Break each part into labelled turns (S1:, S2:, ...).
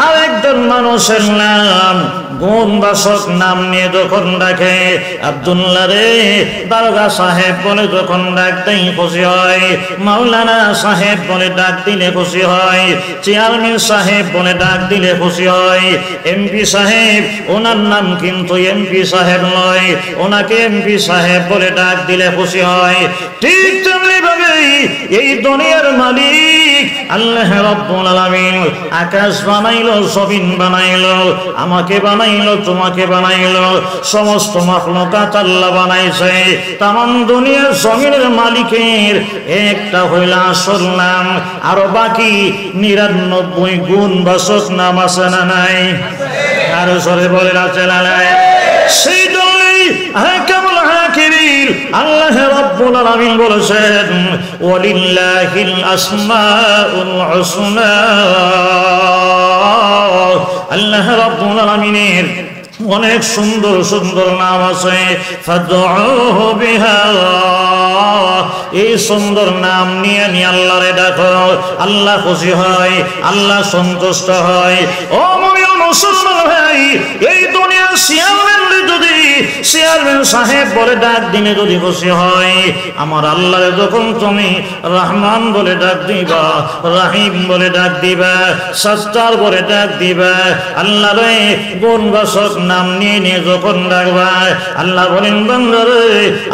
S1: আরেকজন মানুষের নাম গুণবাচক নাম নিয়ে যখন ডাকে, আব্দুল্লাহ রে দারোগা সাহেব বলে যখন ডাক দেই খুশি হয়, মাওলানা সাহেব বলে ডাক দিলে খুশি হয়, চেয়ারম্যান সাহেব বলে ডাক দিলে খুশি হয়, এমপি সাহেব, ওনার নাম কিন্তু এমপি সাহেব নয়, ওনাকে এমপি সাহেব বলে ডাক দিলে খুশি হয়। ঠিক তেমনি ভাবে এই দুনিয়ার মালিক আল্লাহ রাব্বুল আলামিন আকাশ বানাইলো, জমিন বানাইলো, আমাকে বানাইলো, তোমাকে বানাইলো, সমস্ত মাখলুকাত আল্লাহ বানাইছে। তামাম দুনিয়ার জমিনের মালিকের একটা হইল আসল নাম, আর বাকি 99 গুণবাচক নাম আছে না নাই? আর সরে বলে আছে না নাই? সেই জন্যই হাকামুল হাকিমিন আল্লাহ রাব্বুল আলামিন বলেছেন ওয়ালিল্লাহিল আসমাউল হুসনা। আল্লাহ রাব্বুল আলামিনের অনেক সুন্দর সুন্দর নাম আছে, ফাদউহু বিহা। এই সুন্দর নাম নিয়ে নিয়ে আল্লাহরে ডাকো, আল্লাহ খুশি হয়, আল্লাহ সন্তুষ্ট হয়। ও মুমিন মুসলমান ভাই, এই দুনিয়ার চেয়ারম্যান সাহেব বলে ডাক দিলে যদি খুশি হয়, আমার আল্লাহরে যখন তুমি রহমান বলে ডাক দিবা, রাহিম বলে ডাক দিবা, সত্তার বলে ডাক দিবা, আল্লাহরে গুণবাচক নাম নিয়ে নিয়ে যখন ডাকবা, আল্লাহ বলেন বান্দারে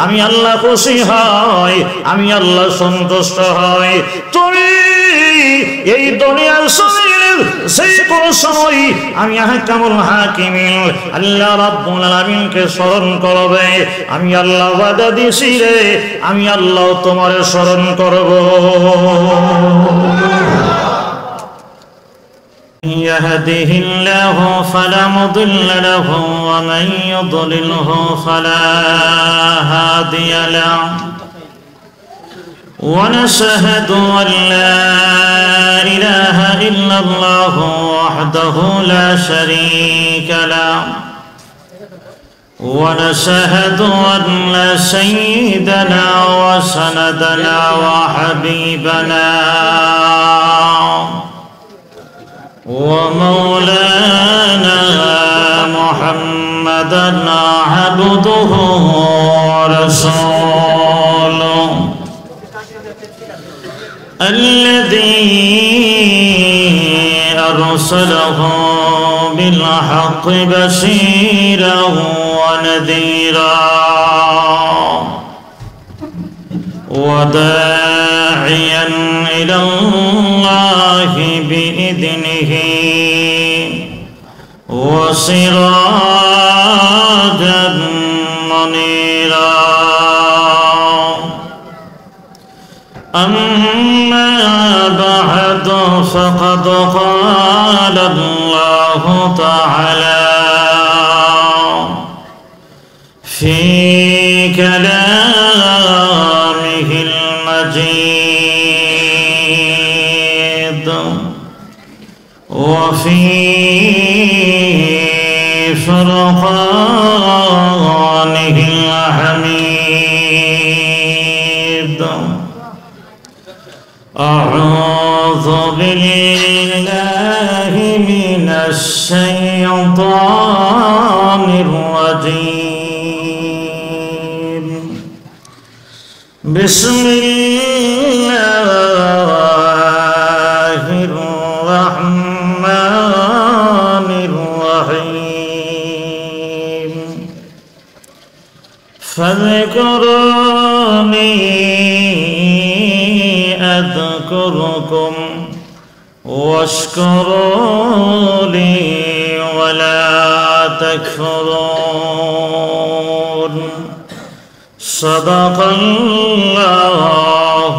S1: আমি আল্লাহ খুশি হয়, আমি আল্লাহ সন্তুষ্ট হয়। তুমি এই দুনিয়ার সেই কোন সময় আমি হাকামুল হাকিমিন আল্লাহ রাব্বুল আলামিনকে স্মরণ করবে, আমি আল্লাহ ওয়াদা দিয়েছি রে, আমি আল্লাহ তোমারে স্মরণ করব। يهده الله فلا مضل له ومن يضلله فلا هادي له ونشهد أن لا إله إلا الله وحده لا شريك له ونشهد أن سيدنا وسندنا وحبيبنا ومولانا محمدا عبده ورسوله الذي أرسله بالحق بشيرا ونذيرا وداعيا إلى الله بإذنه وسراجا منيرا. أما بعد فقد قال الله تعالى في كلامه المجيد وفي فرقانه الحميد. أعوذ بالله من الشيطان الرجيم. بسم الله الرحمن الرحيم. فاذكروني أذكركم واشكروا لي ولا تكفرون. صدق الله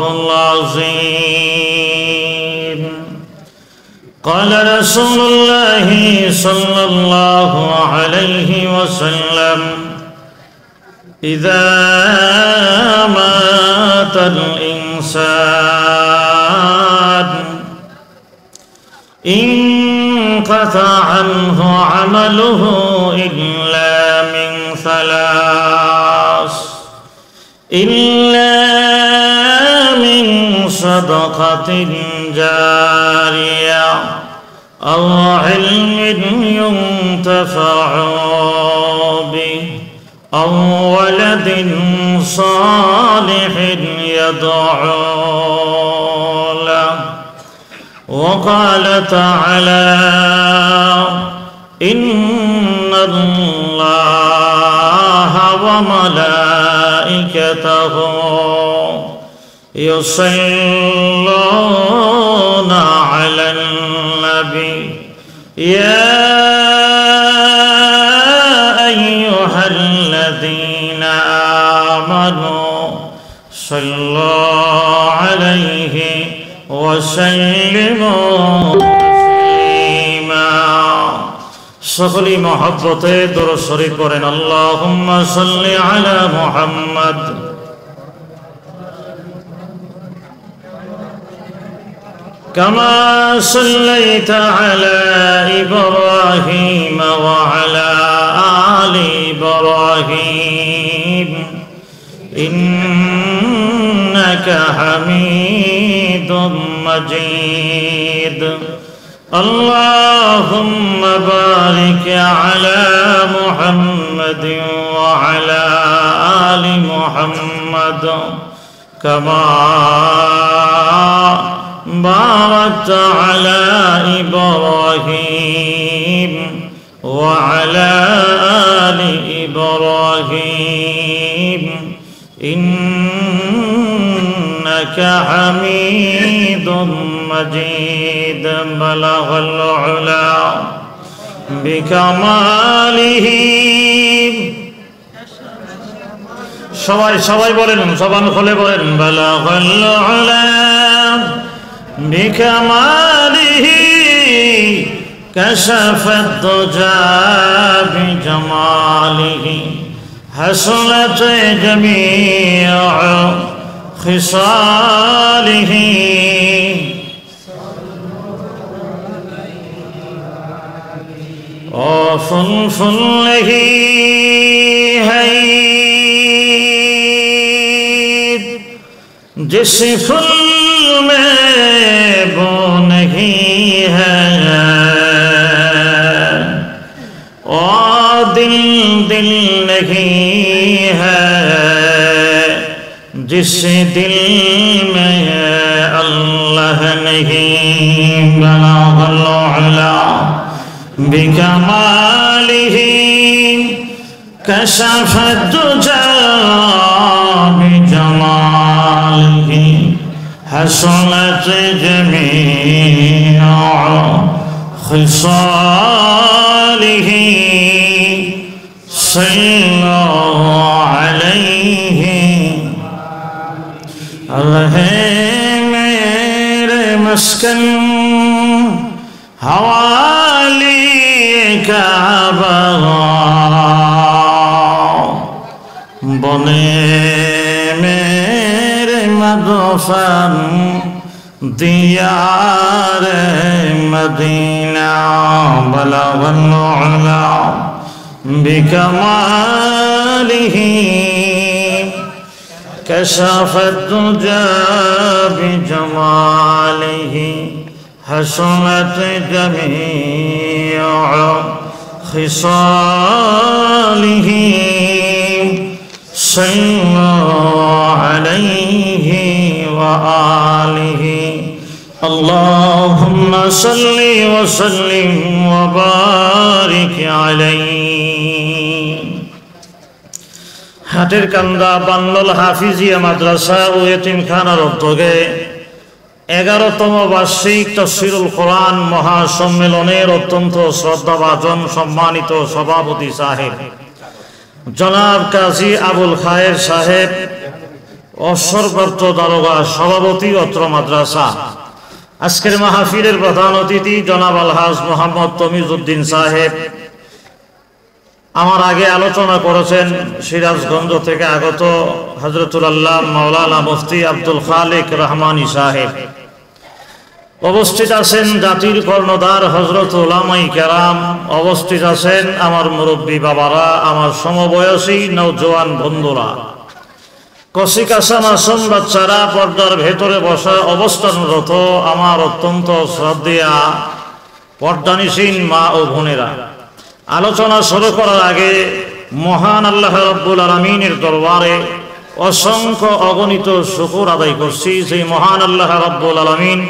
S1: العظيم. قال رسول الله صلى الله عليه وسلم إذا مات الإنسان انقطع عنه عمله إلا من ثلاث، إلا من صدقة جارية أو علم ينتفع به أو ولد صالح يدعو له وقال تعالى إن الله وملائكته يصلون على النبي يا أيها الذين آمنوا صلوا عليه وسلموا تسليما সকলি মহব্বতে দরুদ শরীফ পড়েন আল্লাহুম্মা সাল্লি আলা মুহাম্মদ كما صليت على إبراهيم وعلى آل إبراهيم إنك حميد مجيد اللهم بارك على محمد وعلى آل محمد كما باركت على إبراهيم وعلى آل إبراهيم إنك حميد مجيد بلغ العلا بكماله সবাই বলেন জবান খুলে বলেন বালাগাল উলা بكماله كشف الدجى بجماله حصلت جميع خصاله وفلفله هيد جس فل میں وہ نہیں ہے اور دل نہیں ہے جس دل میں اللہ نہیں بلغ العلا بکمالہ کشف الدجى بجمالہ حصلت جميع خصاله صلوا عليه رہے میرے مسکن حوالی کعبہ بنے مدفن دیار مدینہ بلغ العلا بکمالہ کشف الدجى بجمالہ حصلت جميع خصاله صلوا عليه وآله اللهم صل وسلم وبارك عليه হাটের কান্দা বান্নল হাফিজিয়া মাদ্রাসা ও এতিমখানার উদ্যোগে 11তম বার্ষিক তাফসীরুল কোরআন মহাসম্মেলনের অত্যন্ত শ্রদ্ধাভাজন সম্মানিত সভাপতি সাহেব জনাব কাজী আবুল খায়ের সাহেব অবসরপ্রাপ্ত দারোগা সভাপতি অত্র মাদ্রাসা আজকের মাহফিলের প্রধান অতিথি জনাব আলহাজ মোহাম্মদ তমিজউদ্দিন সাহেব আমার আগে আলোচনা করেছেন সিরাজগঞ্জ থেকে আগত হযরতুল আল্লাহ মাওলানা মুফতি আব্দুল খালিক রহমানী সাহেব উপস্থিত আছেন জাতির কর্ণধার হযরত উলামায়ে কেরাম উপস্থিত আছেন আমার মুরব্বী বাবারা আমার সমবয়সী নওজোয়ান বন্ধুরা কসিকাসা মাসুম বাচ্চারা পর্দার ভেতরে বসা অবস্থানরত আমার অত্যন্ত শ্রদ্ধেয়া পর্দানিসীন মা ও বোনেরা, আলোচনা শুরু করার আগে মহান আল্লাহ রাব্বুল আলামিনের দরবারে অসংখ্য অগণিত শুকর আদায় করছি যে মহান আল্লাহ রাব্বুল আলামিন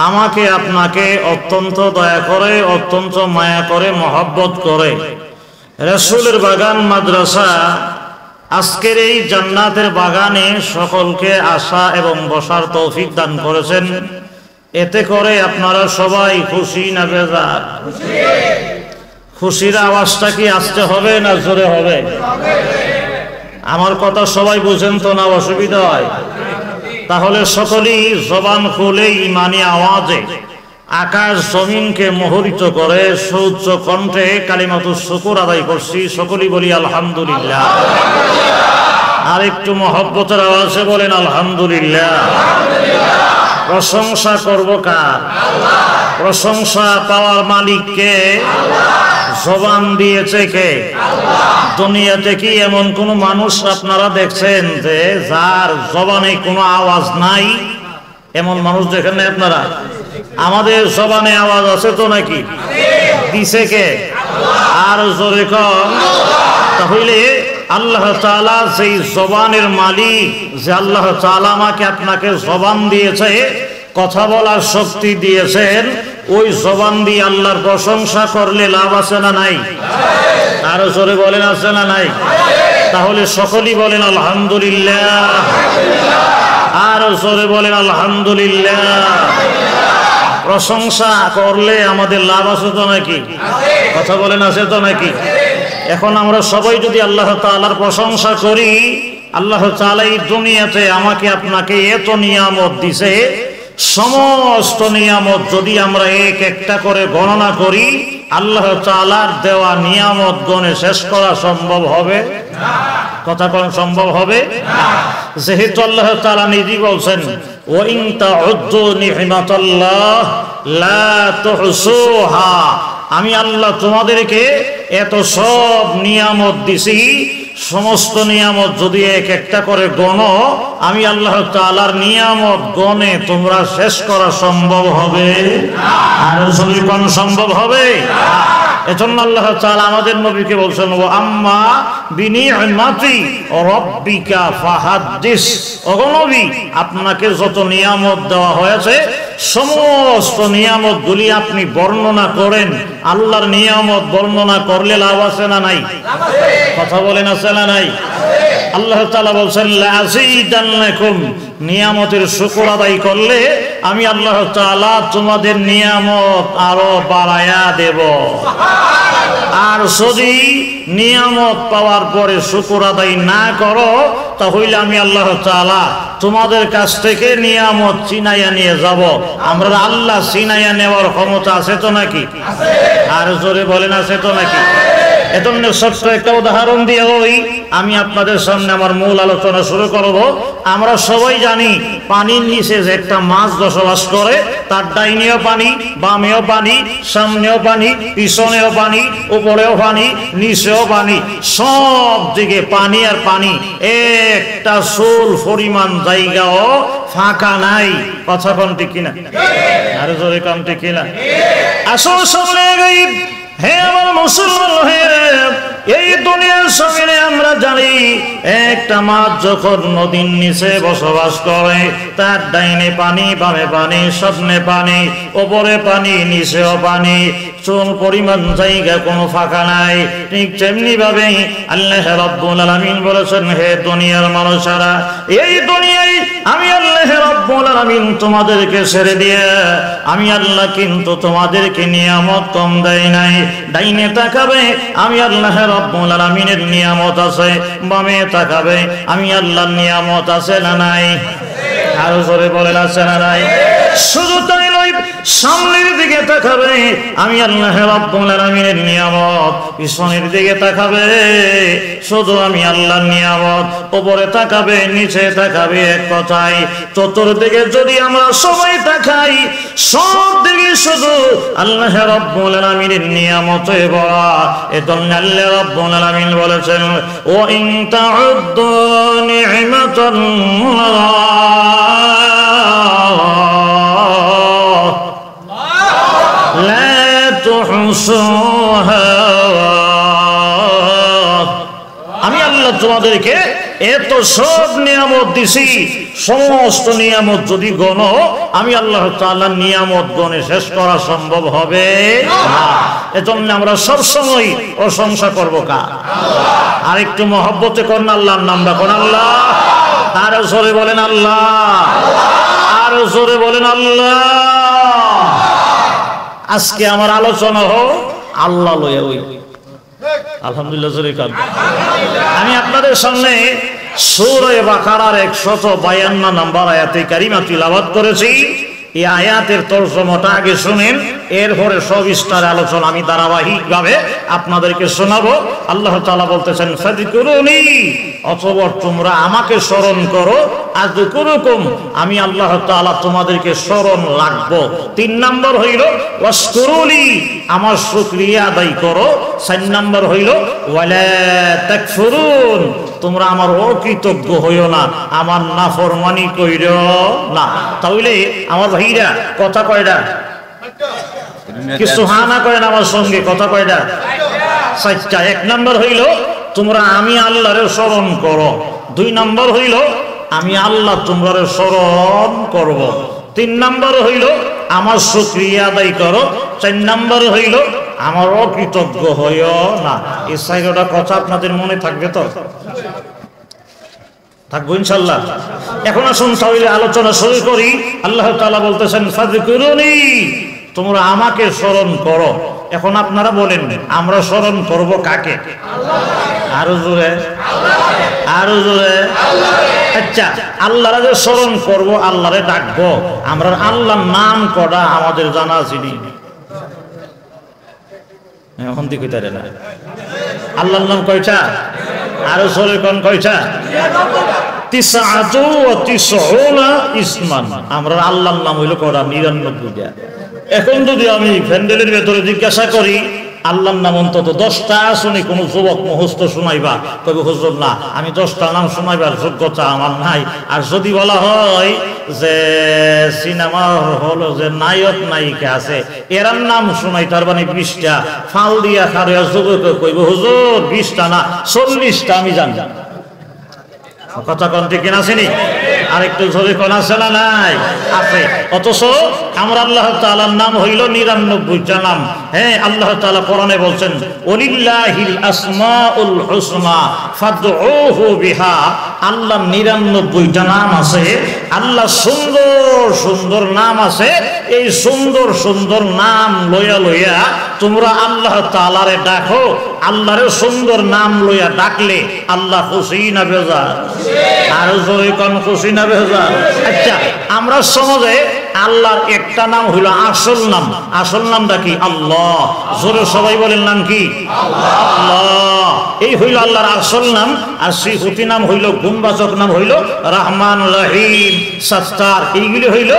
S1: আমাকে আপনাকে অত্যন্ত দয়া করে, অত্যন্ত মায়া করে, মহব্বত করে রাসূলের বাগান মাদ্রাসা আজকের এই জান্নাতের বাগানে সকলকে আসা এবং বসার তৌফিক দান করেছেন। এতে করে আপনারা সবাই খুশি না বেজার? খুশির আওয়াজটা কি আসতে হবে না জোরে হবে? আমার কথা সবাই বুঝেন তো না অসুবিধা হয়? তাহলে সকলেই জবান খুলে ঈমানি আওয়াজে আকাশ জমিনকে মোহরিত করে সুউচ্চ কণ্ঠে কালিমাতুশ শুকর আদায় করছি। সকলেই বলি আলহামদুলিল্লাহ। আর একটু মহব্বতের আওয়াজে বলেন আলহামদুলিল্লাহ। প্রশংসা করব কার? প্রশংসা পাওয়ার মালিক কে? জবান দিয়েছে কে? দুনিয়াতে কি এমন কোন মানুষ আপনারা দেখছেন যে যার জবানে কোনো আওয়াজ নাই? এমন মানুষ দেখেন না আপনারা? আমাদের জবানে আওয়াজ আছে তো নাকি? দিছে কে? আর জোরে কম। তাহলে আল্লাহ তাআলা সেই জবানের মালিক, যে আল্লাহ তাআলা আমাকে আপনাকে জবান দিয়েছে, কথা বলার শক্তি দিয়েছেন, ওই জবান দিয়ে আল্লাহর প্রশংসা করলে লাভ আছে না নাই? আরো জোরে বলেন আছে না নাই? তাহলে সকলেই বলেন আলহামদুলিল্লাহ। আরো জোরে বলেন আলহামদুলিল্লাহ। প্রশংসা করলে আমাদের লাভ আছে তো নাকি? কথা বলেন আছে তো নাকি? এখন আমরা সবাই যদি আল্লাহ তাআলার প্রশংসা করি, আল্লাহ তাআলা এই দুনিয়াতে আমাকে আপনাকে এত নিয়ামত দিছে, সমস্ত নিয়ামত যদি আমরা এক একটা করে গণনা করি, আল্লাহ তাআলার দেওয়া নিয়ামত গণে শেষ করা সম্ভব হবে? কথা কোন সম্ভব হবে? যেহেতু আল্লাহ তাআলা নিজেই বলছেন ওয়া ইন তাউদ্দু নি'মাতাল্লাহ লা তুহসুহা, আমি আল্লাহ তোমাদেরকে এত সব নিয়ামত দিছি, সমস্ত নিয়ামত যদি এক একটা করে গণো, আমি আল্লাহ তাআলার নিয়ামত গণে তোমরা শেষ করা সম্ভব হবে? আর যদি কোন সম্ভব হবে? এজন্য আল্লাহ তাআলা আমাদের নবীকে বলছেন ওয়া আম্মা বিনি'মাতি রাব্বিকা ফাহাদ্দিস। ওগো নবী, আপনাকে যত নিয়ামত দেওয়া হয়েছে সমস্ত নিয়ামতগুলি আপনি বর্ণনা করেন। আল্লাহর নিয়ামত বর্ণনা করলে লাভ আছে না নাই? কথা বলেন আছে না নাই? আল্লাহ তাআলা বলছেন লাযীদান্নাকুম, নিয়ামতের শুকর আদায় করলে আমি আল্লাহ তাআলা তোমাদের নিয়ামত আরো বাড়ায়া দেব। আর যদি নিয়ামত পাওয়ার পরে শুকর আদায় না করো, তাহলে আমি আল্লাহ তাআলা তোমাদের কাছ থেকে নিয়ামত চিনাইয়া নিয়ে যাব। আমরা আল্লাহ চিনাইয়া নেওয়ার ক্ষমতা আছে তো নাকি? আর জোরে বলেন আছে তো নাকি? এজন্য ছোট্ট একটা উদাহরণ দিয়ে আমি আপনাদের সামনে আমার মূল আলোচনা শুরু করব। আমরা সবাই জানি পানির নিচে যে একটা মাছ বসবাস করে, তার ডাইনেও পানি, বামেও পানি, সামনেও পানি, পিছনেও পানি, উপরেও পানি, নিচেও পানি, সব দিকে পানি আর পানি। একটা চুল পরিমাণ জায়গাও ফাঁকা নাই। কথা কোন ঠিক কিনা? আরে জোরে কাম ঠিক কিনা? আসল সামনে গাইব। হে আমার মুসলমান ভাইরা, এই দুনিয়ার জমিনে আমরা জানি একটা মাছ যখন নদীর নিচে বসবাস করে, তার ডাইনে পানি, বামে পানি, সামনে পানি, উপরে পানি, নিচেও পানি, চুল পরিমাণ জায়গা কোনো ফাঁকা নাই। ঠিক তেমনি ভাবে আল্লাহ রাব্বুল আলামিন বলেছেন, হে দুনিয়ার মানুষেরা, এই দুনিয়ায় আমি আল্লাহ রাব্বুল আলামিন তোমাদেরকে ছেড়ে দিয়ে আমি আল্লাহ কিন্তু তোমাদেরকে নিয়ামত কম দেয় নাই। ডাইনে তাকাবে, আমি আল্লাহ রাব্বুল আলামিনের নিয়ামত আছে, বামে তাকাবে, আমি আল্লাহর নিয়ামত আছে না নাই? আরো জোরে বলেন আছে না নাই? শুধু তাই নয়, সামনের দিকে তাকাবে, আমি আল্লাহ রাব্বুল আলামিনের নিয়ামত, পিছনের দিকে তাকাবে, শুধু আমি আল্লাহর নিয়ামত, উপরে তাকাবে, নিচে তাকাবে, এক কথায় চতুর্দিকে যদি আমরা সবাই তাকাই, সব দিকে শুধু আল্লাহ রাব্বুল আলামিনের নিয়ামতে ভরা। এজন্য আল্লাহ রাব্বুল আলামিন বলেছেন ওয়া ইন তাউদ্দু নি'মাতাল্লাহ لا তুহসুহা। আমি আল্লাহ তোমাদেরকে এত সব নিয়ামত দিছি, সমস্ত নিয়ামত যদি গণো আমি আল্লাহ তাআলার নিয়ামত গণে শেষ করা সম্ভব হবে না। এজন্য আমরা সবসময় প্রশংসা করবো কার? আর একটু মহব্বতে করুন আল্লাহর নাম রাখুন আল্লাহ। আরো জোরে বলেন আল্লাহ, আরো জোরে বলেন আল্লাহ। আজকে আমার আলোচনা হোক আল্লাহ লয়ে ওই আলহামদুলিল্লাহ জোরে কান। আমি আপনাদের সামনে সূরা বাকারার 152 নম্বর আয়াতে কারিমা তিলাওয়াত করেছি। এই আয়াতের তরজমাটা আগে শুনেন, এরপরে সবিস্তার আলোচনা আমি ধারাবাহিকভাবে আপনাদেরকে শোনাবো। আল্লাহ তাআলা বলতেছেন ফাযকুরুনি, অতঃপর তোমরা আমাকে স্মরণ করো, আযকুরুকুম, আমি আল্লাহ তাআলা তোমাদেরকে স্মরণ রাখবো। 3 নম্বর হইল ওয়াশকুরুলি, আমার শুকরিয়া আদায় করো। 4 নম্বর হইল ওয়ালা তাকফুরুন, তোমরা আমার অকৃতজ্ঞ হইও না, আমার নাফরমানি কইরো না। তাহলে আমার ভাইরা কথা কয়টা? কিছু হানা করেন আমার সঙ্গে, কথা কয়টা? 4টা। 1 নম্বর হইল তোমরা আমি আল্লাহরে স্মরণ করো। 2 নম্বর হইল আমি আল্লাহ তোমরা স্মরণ করব। 3 নম্বর হইল আমার শুকরিয়া আদায় করো। 4 নম্বর হইল আমার অকৃতজ্ঞ হইও না। এই 4টা কথা আপনাদের মনে থাকবে তো? থাকবো ইনশাআল্লাহ। এখন আসুন তাহলে আলোচনা শুরু করি। আল্লাহ তাআলা বলতেছেন ফাযকুরুনি, তোমরা আমাকে স্মরণ করো। এখন আপনারা বলেন আমরা স্মরণ করব কাকে? আরো জোরে, আরো জোরে। আচ্ছা, আল্লাহরে যে স্মরণ করব, আল্লাহরে ডাকবো, আমরা আল্লাহর নাম কটা আমাদের জানা আছে নি? এখন দিকে তারে না, আল্লাহর নাম কয়টা? আরো জোরে কোন কয়টা? 99 ইসমান। আমরা আল্লাহর নাম হইল কটা? 99টা। এখন যদি আমি প্যান্ডেলের ভেতরে জিজ্ঞাসা করি আল্লাহর নাম অন্তত 10টা শুনি, কোন যুবক মুখস্থ শোনাইবা? কবি হুজুর না, আমি 10টা নাম শোনাইবার যোগ্যতা আমার নাই। আর যদি বলা হয় যে সিনেমা হলো যে নায়ক নায়িকা আছে, এরার নাম শোনাই, তার মানে 20টা, ফাল দিয়া খারিয়া যুবক কইব হুজুর 20টা না 40টা আমি জানি। কথা কোন ঠিক কিনা আসেনি? আরেকটু জোরে কোন আছে না? নাই, আছে। অথচ আমরা আল্লাহ তাআলার নাম হইল 99টা নাম। হ্যাঁ, আল্লাহ তাআলা কোরআনে বলছেন ওয়ালিল্লাহিল আসমাউল হুসনা ফাদউহু বিহা। আল্লাহ 99টা নাম আছে, আল্লাহ সুন্দর সুন্দর নাম আছে। এই সুন্দর সুন্দর নাম লইয়া লইয়া তোমরা আল্লাহ তাআলারে ডাকো। আল্লাহরে সুন্দর নাম লইয়া ডাকলে আল্লাহ খুশি না বেজার? আর জোরে কোন খুশি না বেজার? আচ্ছা, আমরা সমাজে আল্লাহর একটা নাম হইল আসল নাম। আসল নামটা কি? আল্লাহ। জোরে সবাই বলেন নাম কি? আল্লাহ। এই হইল আল্লাহর আসল নাম। আর সিফতি নাম হইল, গুণবাচক নাম হইল রহমান, রহিম, সত্তার। এইগুলি হইল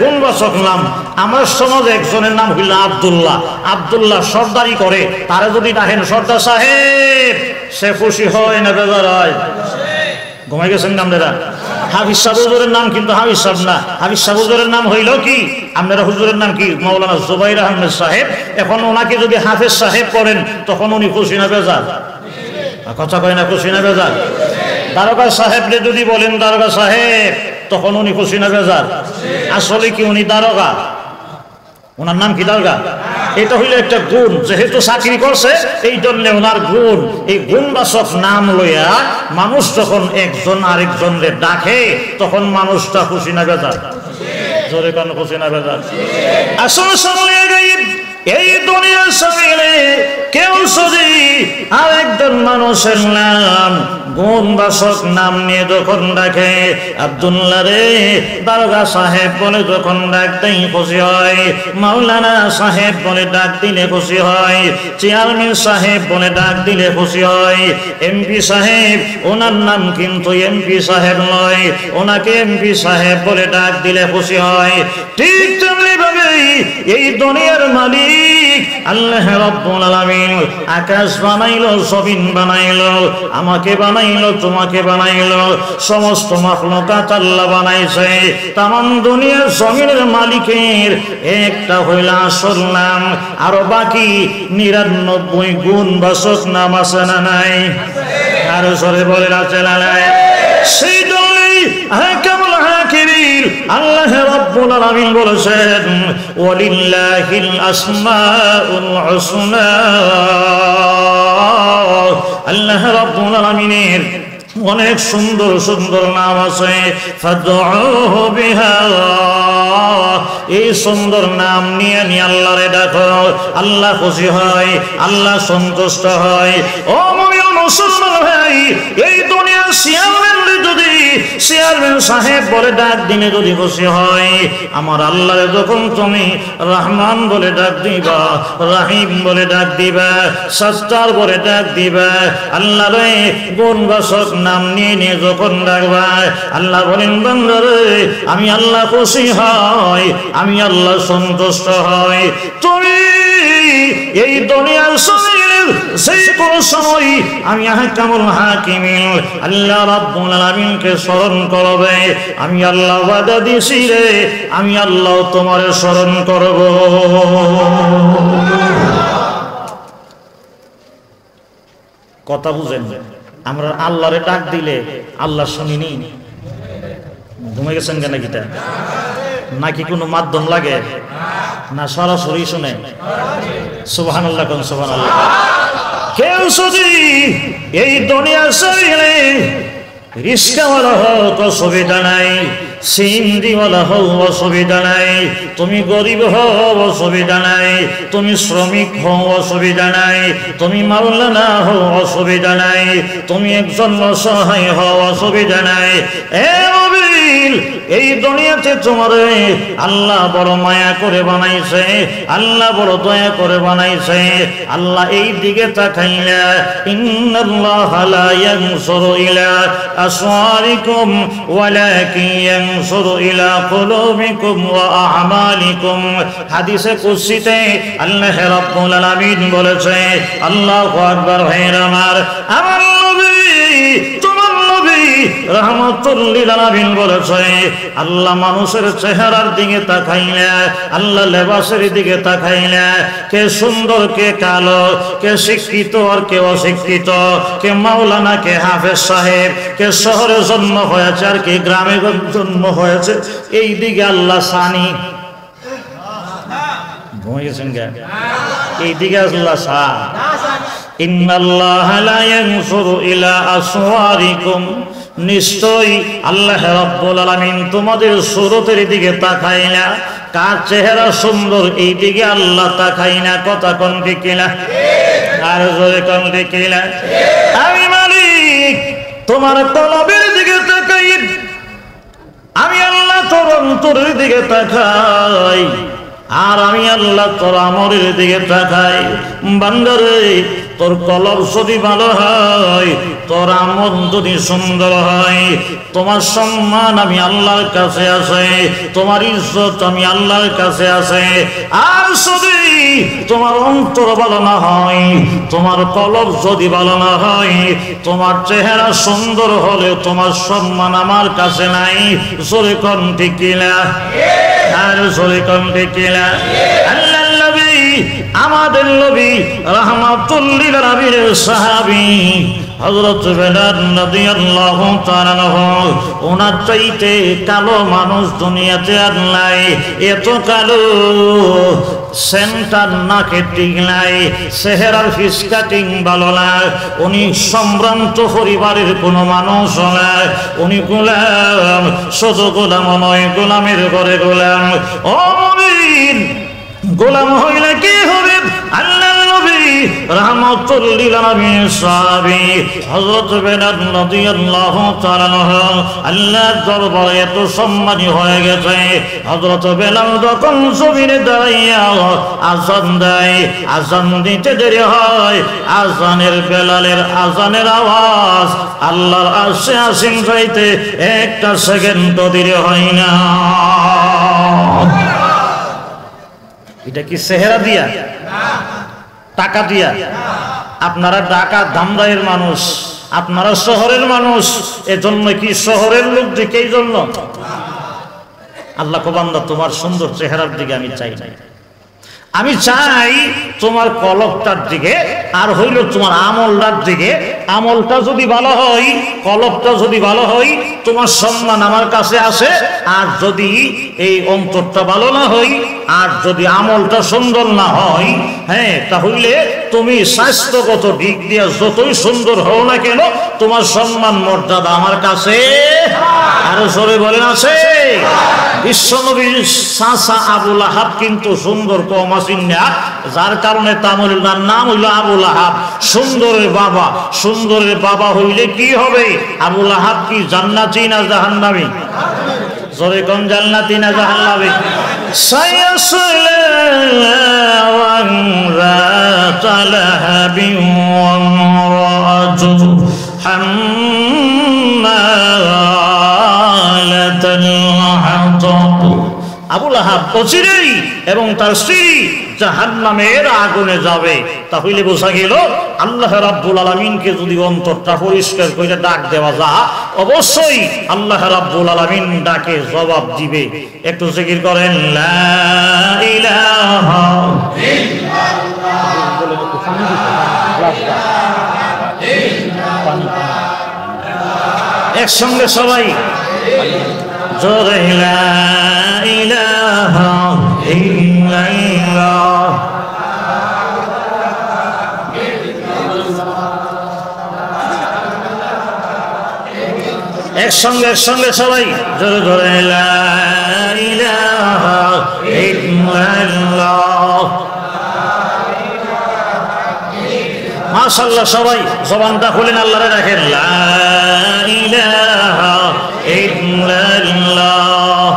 S1: গুণবাচক নাম। আমার সমাজে একজনের নাম হইল আব্দুল্লাহ। আব্দুল্লাহ সর্দারি করে, তারা যদি ডাকেন সর্দার সাহেব, সে খুশি হয় না বেজার হয়? ঘুমাই গেছেন আপনারা? হাফিজ সাহেব হুজুরের নাম কিন্তু হাফিজ সাহেব না, হাফিজ সাহেব হুজুরের নাম হইল কি? আপনারা হুজুরের নাম কি? মাওলানা জুবাইর আহমেদ সাহেব। এখন ওনাকে যদি হাফিজ সাহেব করেন তখন উনি খুশি না বেজার? কথা কয় না, খুশি না বেজার? দারোগা সাহেবরে যদি বলেন দারোগা সাহেব, তখন উনি খুশি না বেজার? আসলে কি উনি দারোগা? ওনার নাম কি দারোগা? এটা হইল একটা গুণ। যেহেতু চাকরি করছে এই জন্য ওনার গুণ। এই গুণবাচক নাম লইয়া মানুষ যখন একজন আরেকজনকে ডাকে তখন মানুষটা খুশি না বেজার? জোরে কোন খুশি না বেজার? আসল সামনে গাইব এই দুনিয়ার সামনে কেউ যদি আরেকজন মানুষের নাম গুণবাচক নাম নিয়ে যখন ডাকে, আব্দুল্লাহ রে দারোগা সাহেব বলে যখন ডাক দেই খুশি হয়, মাওলানা সাহেব বলে ডাক দিলে খুশি হয়, চেয়ারম্যান সাহেব বলে ডাক দিলে খুশি হয়, এমপি সাহেব, ওনার নাম কিন্তু এমপি সাহেব নয়, ওনাকে এমপি সাহেব বলে ডাক দিলে খুশি হয়। ঠিক তেমনি ভাবে এই দুনিয়ার মালিক আল্লাহ রাব্বুল আলামিন আকাশ বানাইলো, জমিন বানাইলো, আমাকে বানাইলো, তোমাকে বানাইলো, সমস্ত মাখলুকাত আল্লাহ বানাইছে। তামাম দুনিয়ার জমিনের মালিকের একটা হইল আসল নাম, আর বাকি 99 গুণবাচক নাম আছে না নাই? আর সরে বলে আছে না নাই? সেই জন্যই হাকামুল হাকিমিন আল্লাহ রাব্বুল আলামিন বলেছেন ওয়ালিল্লাহিল আসমাউল হুসনা। আল্লাহ রাব্বুল আলামিনের অনেক সুন্দর সুন্দর নাম আছে, ফাদউহু বিহা। এই সুন্দর নাম নিয়ে নিয়ে আল্লাহরে ডাকো, আল্লাহ খুশি হয়, আল্লাহ সন্তুষ্ট হয়। ও মুমিন মুসলমান ভাই, এই দুনিয়ার চেয়ারম্যান সাহেব বলে ডাক দিলে যদি খুশি হয়, আমার আল্লাহরে যখন তুমি রহমান বলে ডাক দিবা, রাহিম বলে ডাক দিবা, সত্তার বলে ডাক দিবা, আল্লাহরে গুণবাচক নাম নিয়ে নিয়ে যখন ডাকবা, আল্লাহ বলেন বান্দারে আমি আল্লাহ খুশি হয়, আমি আল্লাহ সন্তুষ্ট হয়। তুমি এই দুনিয়ার সেই কোন সময় আমি হাকামুল হাকিমিন আল্লাহ রাব্বুল আলামিনকে স্মরণ করবে, আমি আল্লাহ ওয়াদা দিছি রে, আমি আল্লাহ তোমারে স্মরণ করব। কথা বুঝেন? আমরা আল্লাহরে ডাক দিলে আল্লাহ শুনিনি? ঘুমে গেছেন কেন কিটা? নাকি কোনো মাধ্যম লাগে না সরাসরি শুনে? সুবহানাল্লাহ কোন সুবহানাল্লাহ। কেউ যদি এই দুনিয়ার শরীরে রিস্কাওয়ালা হোক অসুবিধা নাই, সিন্দিওয়ালা হও অসুবিধা নাই, তুমি গরিব হও অসুবিধা নাই, তুমি শ্রমিক হও অসুবিধা নাই, তুমি মাওলানা হও অসুবিধা নাই, তুমি একজন অসহায় হও অসুবিধা নাই। এ মুমিন, এই দুনিয়াতে তোমারে আল্লাহ বড় মায়া করে বানাইছে, আল্লাহ বড় দয়া করে বানাইছে। আল্লাহ এই দিকে তাকাইলা, ইন্নাল্লাহা লা ইয়ানসুরু ইলা আসওয়ারিকুম ওয়ালাকিন ইয়ানসুরু ইলা কুলুবিকুম ওয়া আ'মালিকুম। হাদিসে কুদসিতে আল্লাহ রাব্বুল আলামিন বলেছে, আল্লাহু আকবার। ভাইরা আমার, আমার নবী তোমার নবী রাহমাতুল লিল আলামিন বলেছে, আল্লাহ মানুষের চেহারার দিকে তাকাইলে, আল্লাহ লেবাসের দিকে তাকাইলে, কে সুন্দর কে কালো, কে শিক্ষিত আর কে অশিক্ষিত, কে মাওলানা কে হাফেজ সাহেব, কে শহরে জন্ম হয়েছে আর কে গ্রামে জন্ম হয়েছে, এই দিকে আল্লাহ সানি ঘুমিয়েছেন কে? এই দিকে আল্লাহ সা। ইন্নাল্লাহা লা ইয়ানসুরু ইলা আসওয়ারিকুম, নিশ্চয়ই আল্লাহ রাব্বুল আলামিন তোমাদের সুরতের দিকে তাকায় না, কার চেহারা সুন্দর এই দিকে আল্লাহ তাকায় না। কথা কোন ঠিক কিনা? আর জোরে কোন ঠিক কিনা? আমি মালিক তোমার তলবের দিকে তাকাই, আমি আল্লাহ তোর অন্তরের দিকে তাকাই, আর আমি আল্লাহ তোর আমলের দিকে তাকাই। বান্দারে তোর কলব যদি ভালো হয়, তোর আমল যদি সুন্দর হয়, তোমার সম্মান আমি আল্লাহর কাছে আছে, তোমার ইজ্জত আমি আল্লাহর কাছে আছে। আর যদি তোমার অন্তর ভালো না হয়, তোমার কলব যদি ভালো না হয়, তোমার চেহারা সুন্দর হলে তোমার সম্মান আমার কাছে নাই। জোরে কোন ঠিক কিনা? আর জোরে কোন ঠিক কিনা? আল্লাহ নবী, আমাদের নবী রাহমাতুল লিল আলামিনের সাহাবী হযরত বেলাল রাদিয়াল্লাহু তাআলা আনহু, ওনার চাইতে কালো মানুষ দুনিয়াতে আর নাই। এত কালো, সেন্টার নাকে ঠিক নাই, চেহারার ফিস কাটিং ভালো না, উনি সম্ভ্রান্ত পরিবারের কোনো মানুষ নয়, উনি গোলাম, শুধু গোলাম নয়, গোলামের ঘরে গোলাম। ও মুমিন, গোলাম হইলে কি হবে? আল্লাহ নবী রাহমাতুল লিল আলামিন সাহাবী হযরত বেলাল রাদিয়াল্লাহু তাআলা আনহু আল্লাহর দরবারে এত সম্মানী হয়ে গেছে। হযরত বেলাল যখন জমিনে দাঁড়াইয়া আযান দেয়, আযান দিতে দেরি হয়, আযানের বেলালের আযানের আওয়াজ আল্লাহর আরশে আসীন হইতে একটা সেকেন্ড দেরি হয় না। এটা কি চেহারা দিয়া, টাকা দিয়া? আপনারা ঢাকা ধামরাইয়ের মানুষ, আপনারা শহরের মানুষ, এজন্য কি শহরের লোক দেখে এই জন্য আল্লাহ কো বান্দা তোমার সুন্দর চেহারার দিকে আমি চাই না, আমি চাই তোমার কলবটার দিকে, আর হইল তোমার আমলটার দিকে। আমলটা যদি ভালো হয়, কলবটা যদি ভালো হয়, তোমার সম্মান আমার কাছে আসে। আর যদি এই অন্তরটা ভালো না হয়, আর যদি আমলটা সুন্দর না হয়, হ্যাঁ, তাহলে তুমি স্বাস্থ্যগত দিক দিয়ে যতই সুন্দর হও না কেন, তোমার সম্মান মর্যাদা আমার কাছে আরো জোরে বলেন আছে। বিশ্বনবীর চাচা আবু লাহাব কিন্তু সুন্দর কম আসেন না, যার কারণে তার নাম হইল আবু লাহাব, সুন্দরের বাবা। সুন্দরের বাবা হইলে কি হবে? আবু লাহাব কি জান্নাতি না জাহান্নামী? জোরে কোন জান্নাতি না জাহান্নামী? সায়াসলা ওয়া রাতালাহাবি ওয়া রাজু হাম্মালাতাল হাতাব। আবু লাহাব অচিরেই এবং তার স্ত্রী জাহান্নামের আগুনে যাবে। তাহলে বোঝা গেল আল্লাহ রাব্বুল আলামিনকে যদি অন্তরটা পরিষ্কার করে ডাক দেওয়া যায়, অবশ্যই আল্লাহ রাব্বুল আলামিন ডাকে জবাব দিবে। একটু জিকির করেন লা ইলাহা ইল্লাল্লাহ। একসঙ্গে সবাই জোরে লা ইলাহা ইল্লাল্লাহ। একসঙ্গে সবাই জোরে জোরে লা ইলাহা ইল্লাল্লাহ। মাশাআল্লাহ, সবাই জবানটা খুলেন, আল্লাহরে রাখেন লা ইলাহা ইল্লাল্লাহ।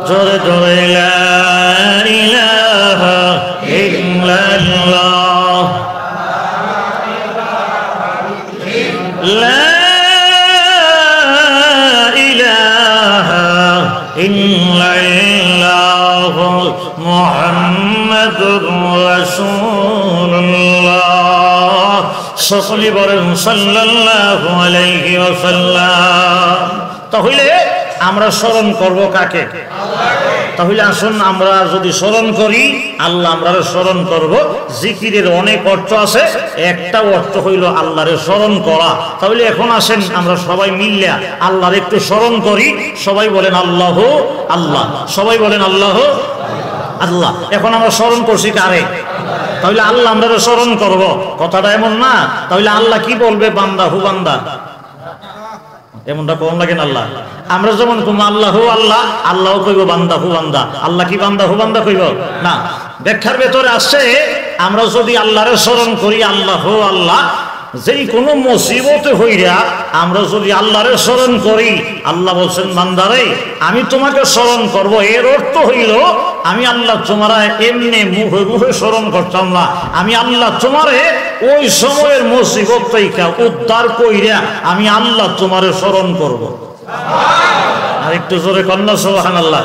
S1: জোরে জোরে লা ইলাহা ইল্লাল্লাহ। লা ইলাহা ইল্লাল্লাহ মুহাম্মাদুর রাসূলুল্লাহ। সকলে বলেন সাল্লাল্লাহু আলাইহি ওয়াসাল্লাম। তাহলে আমরা স্মরণ করব কাকে? তাহলে আসুন আমরা যদি স্মরণ করি আল্লাহ, আমরা স্মরণ করব। জিকিরের অনেক অর্থ আছে, একটা অর্থ হইল আল্লাহরে স্মরণ করা। তাহলে এখন আসেন আমরা সবাই মিলে আল্লাহর একটু স্মরণ করি। সবাই বলেন আল্লাহ আল্লাহ, সবাই বলেন আল্লাহ আল্লাহ। এখন আমরা স্মরণ করছি কারে? তাহলে আল্লাহ আমরা স্মরণ করব, কথাটা এমন না। তাহলে আল্লাহ কি বলবে? বান্দা হু বান্দা, এমনটা কম লাগে না? আল্লাহ আমরা যেমন আল্লাহ আল্লাহ, আল্লাহ কইব বান্দা হু বান্দা। আল্লাহ কি বান্দা হু বান্দা কইব না? ব্যাখ্যার ভেতরে আসছে আমরা যদি আল্লাহরে স্মরণ করি আল্লাহ আল্লাহ, যেই কোনো মুসিবতে হইরা আমরা যদি আল্লাহরে স্মরণ করি, আল্লাহ বলছেন বান্দারে আমি তোমাকে স্মরণ করব। এর অর্থ হইল আমি আল্লাহ তোমারা এমনি মুখে মুখে স্মরণ করতাম না, আমি আল্লাহ তোমারে ওই সময়ের মুসিবত থেকে উদ্ধার কইরা আমি আল্লাহ তোমারে স্মরণ করব। আর একটু জোরে কন্যা সুবহানাল্লাহ।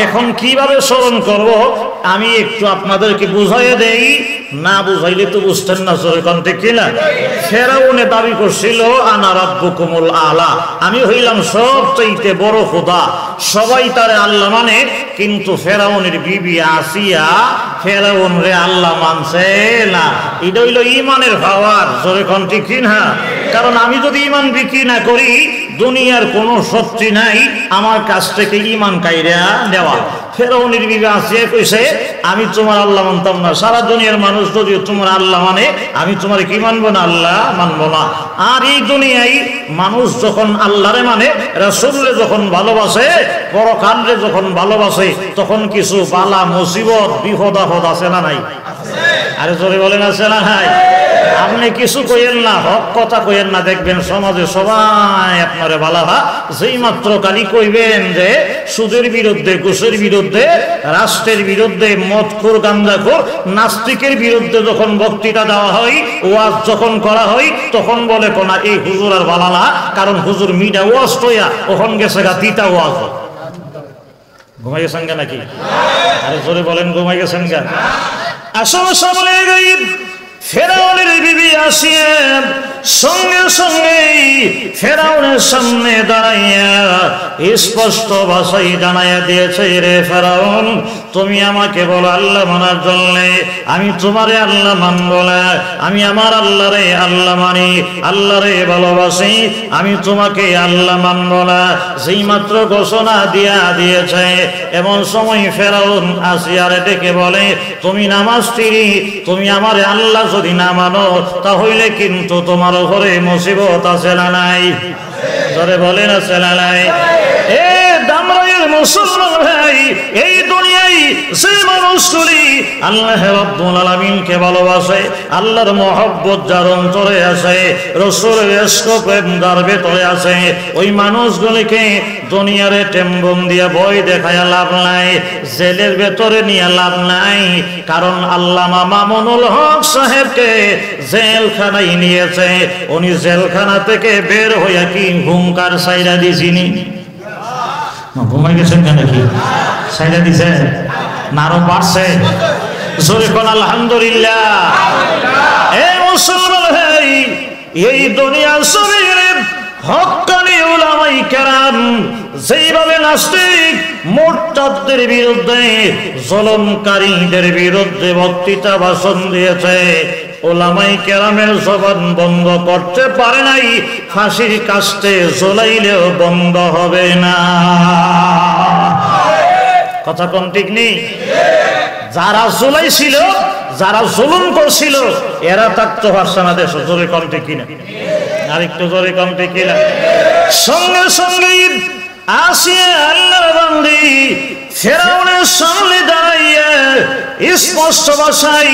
S1: এখন কিভাবে স্মরণ করব আমি একটু আপনাদেরকে বুঝাইয়ে দেই, না বুঝাইলে তো বুঝতেন না। জোরে কোন ঠিক কিনা? ফেরাউনে দাবি করছিল আনা রাব্বুকুমুল আলা, আমি হইলাম সবচাইতে বড় খোদা। সবাই তারে আল্লাহ মানে, কিন্তু ফেরাউনের বিবি আসিয়া ফেরাউন রে আল্লাহ মানছে না। এটা হইল ইমানের পাওয়ার। জোরে কোন ঠিক কিনা? কারণ আমি যদি ইমান বিক্রি না করি, দুনিয়ার কোনো শক্তি নাই আমার কাছ থেকে ইমান কাইরা দেওয়া। ফেরাউনের বিবি আসিয়া কইছে আমি তোমার আল্লাহ মানতাম না। সারা দুনিয়ার মানুষ যদি তোমার আল্লাহ মানে, আমি তোমার কি মানবো না? আল্লাহ মানবো না। আর এই দুনিয়ায় মানুষ যখন আল্লাহরে মানে, রাসূলরে যখন ভালোবাসে, পরকালে যখন ভালোবাসে, তখন কিছু বালা মুসিবত বিপদ আপদ আছে না নাই? আরে জোরে বলেন আছে না নাই? আপনি কিছু কইেন না, হক কথা কইেন না, দেখবেন সমাজে সবাই আপনারে বালাভা। যেই মাত্র কালি কইবেন যে সুদের বিরুদ্ধে, ঘুষের বিরুদ্ধে, রাষ্ট্রের বিরুদ্ধে, মদখোর গাঞ্জাখোর নাস্তিকের বিরুদ্ধে যখন বক্তৃতা দেওয়া হয়, ওয়াজ যখন করা হয়, তখন বলে কোনা এই হুজুর আর বালালা, কারণ হুজুর মিডা ওয়াজ তৈয়া ওখন গেছে গা তিতা ওয়াজ। ঘুমাই গেছেন গা নাকি? আরে জোরে বলেন, ঘুমাই গেছেন গা? আসলে সামনে গাইব ফেরাউনের বিবি আসিয়া সঙ্গে সঙ্গে ফেরাউনের সামনে দাঁড়াইয়া স্পষ্ট ভাষায় জানাইয়া দিয়েছে, রে ফেরাউন, তুমি আমাকে বলো আল্লাহ মানার জন্য, আমি তোমারে আল্লাহ মানব না, আমি আমার আল্লাহরে আল্লাহ মানি, আল্লাহরে ভালোবাসি, আমি তোমাকে আল্লাহ মানব না। যেই মাত্র ঘোষণা দিয়েছে এমন সময় ফেরাউন আসিয়ারে ডেকে বলে, তুমি নামাজ পড়ি, তুমি আমারে আল্লাহ যদি না মানো তাহলে কিন্তু তোমার ঘরে মুসিবত আছে না নাই? জোরে বলেন আছে না নাই? এ দামরাইয়ের মুসলমান ভাই, এই দুনিয়ায় যে মানুষগুলি আল্লাহ রাব্বুল আলামিনকে ভালোবাসে, আল্লাহর মহব্বত যার অন্তরে আছে, রাসূলের ইশক প্রেম যার ভেতরে আছে, ওই মানুষগুলিকে দুনিয়ারে টেম্বম দিয়ে ভয় দেখায় লাভ নাই, জেলের ভেতরে নিয়ে লাভ নাই। কারণ আল্লামা মামুনুল হক সাহেবকে জেলখানায় নিয়েছে, উনি জেলখানা থেকে বের হইয়া কি হুঙ্কার সাইরা দিছিনি? ঘুমাই গেছেন কেন? কি সাইরা দিছে না আরো বাড়ছে? জোরে কোন আলহামদুলিল্লাহ। এই মুসলমান ভাই, এই দুনিয়ার জমিনে হক্কানি উলামায়ে কেরাম যেইভাবে নাস্তিক মুরতাদদের বিরুদ্ধে, জুলুমকারীদের বিরুদ্ধে বক্তৃতা ভাষণ দিয়েছে, উলামায়ে কেরামের জবান বন্ধ করতে পারে নাই, ফাঁসির কাস্তে ঝুলাইলেও বন্ধ হবে না। কথা কোন ঠিক নেই? যারা ঝুলাইছিল, যারা জুলুম করছিল, এরা থাকতো পারছে না দেশ। জোরে কম ঠিক কিনা? আরেকটু জোরে কম ঠিক কিনা? সঙ্গে সঙ্গে আসিয়া আল্লাহর বান্দি ফেরাউনের সামনে দাঁড়াইয়া স্পষ্ট ভাষায়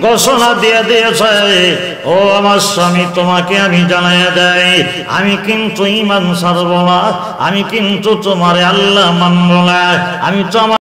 S1: ঘোষণা দিয়ে দিয়েছে, ও আমার স্বামী, তোমাকে আমি জানাইয়া দেই, আমি কিন্তু ঈমান ছাড়ব না, আমি কিন্তু তোমার আল্লাহ মানব না, আমি তো